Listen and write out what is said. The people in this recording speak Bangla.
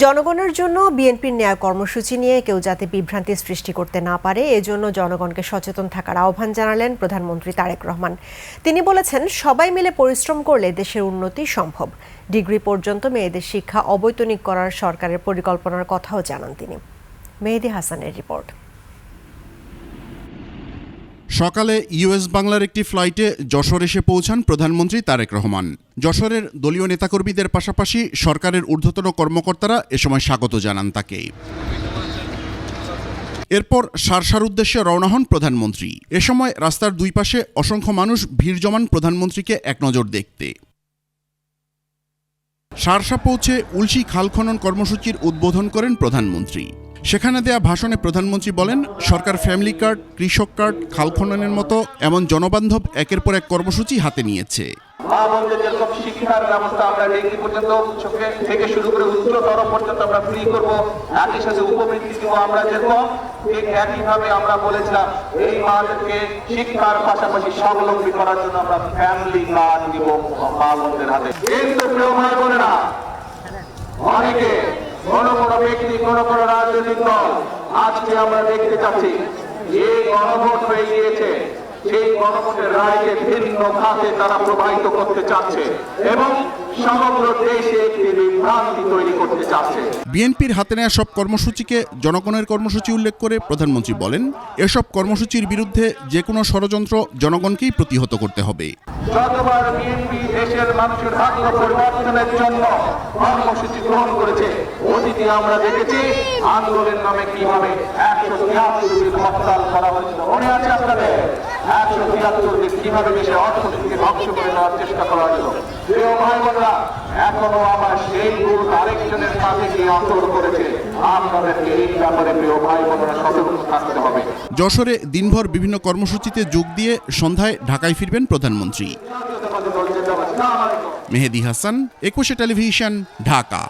জনগণের জন্য বিএনপির ন্যায় কর্মসূচি নিয়ে কেউ যাতে বিভ্রান্তি সৃষ্টি করতে না পারে এজন্য জনগণকে সচেতন থাকার আহ্বান জানালেন প্রধানমন্ত্রী তারেক রহমান। তিনি বলেছেন, সবাই মিলে পরিশ্রম করলে দেশের উন্নতি সম্ভব। ডিগ্রি পর্যন্ত মেয়েদের শিক্ষা অবৈতনিক করার সরকারের পরিকল্পনার কথাও জানান তিনি। মেহেদী হাসানের রিপোর্ট। সকালে ইউএস বাংলার একটি ফ্লাইটে যশোর এসে পৌঁছান প্রধানমন্ত্রী তারেক রহমান। যশোরের দলীয় নেতাকর্মীদের পাশাপাশি সরকারের ঊর্ধ্বতন কর্মকর্তারা এ সময় স্বাগত জানান তাকে। এরপর শার্শার উদ্দেশ্যে রওনা হন প্রধানমন্ত্রী। এ সময় রাস্তার দুই পাশে অসংখ্য মানুষ ভিড় জমান প্রধানমন্ত্রীকে একনজর দেখতে। শার্শা পৌঁছে উলসি খাল খনন কর্মসূচির উদ্বোধন করেন প্রধানমন্ত্রী। সেখানে দেয়া ভাষণে প্রধানমন্ত্রী বলেন, সরকার ফ্যামিলি কার্ড, কৃষক কার্ড, খাল খননের মতো এমন জনবান্ধব একের পর এক কর্মসূচি হাতে নিয়েছে। যেরকম শিক্ষার ব্যবস্থা আমরা ডিগ্রি পর্যন্ত থেকে শুরু করে উচ্চতর পর্যন্ত আমরা ফ্রি করব, একই সাথে উপবৃত্তি দিব। আমরা যেরকম ঠিক একইভাবে আমরা বলেছিলাম এই মাদেরকে শিক্ষার পাশাপাশি স্বাবলম্বী করার জন্য আমরা ফ্যামিলি কার্ড দিব মা বোনদের হাতে। কিন্তু প্রিয় ভাই বোনেরা, অনেকে কোন কোন ব্যক্তি, কোন কোন রাজনৈতিক দল আজকে আমরা দেখতে চাচ্ছি যে গণভোট হয়ে গিয়েছে, সেই গণভোটের রায়কে ভিন্ন খাতে তারা প্রবাহিত করতে চাচ্ছে এবং সমগ্র দেশে একটি বিভ্রান্তি তৈরি করতে চাচ্ছে। বিএনপির হাতে নেওয়া সব কর্মসূচিকে জনগণের কর্মসূচি উল্লেখ করে প্রধানমন্ত্রী বলেন, এসব কর্মসূচির বিরুদ্ধে যে কোনো ষড়যন্ত্র জনগণকেই প্রতিহত করতে হবে। যতবার বিএনপি দেশের মানুষের ভাগ্য পরিবর্তনের জন্য কর্মসূচি গ্রহণ করেছে, অতীতে আমরা দেখেছি আন্দোলনের নামে কিভাবে 173 হরতাল করা হয়েছিল। মনে আছে আপনাদের? 173 কিভাবে দেশের অর্থনীতিকে ধ্বংস করে দেওয়ার চেষ্টা করা হয়েছিল। প্রিয় ভাই বোনেরা, এখনো আমার সেই ভুল আরেকজনের কাছে গিয়ে আসর করেছে। আপনাদেরকে এই ব্যাপারে প্রিয় ভাই বোনেরা সতর্ক থাকতে হবে। যশোরে দিনভর বিভিন্ন কর্মসূচিতে যোগ দিয়ে সন্ধ্যায় ঢাকায় ফিরবেন প্রধানমন্ত্রী। মেহেদী হাসান, 21 টেলিভিশন, ঢাকা।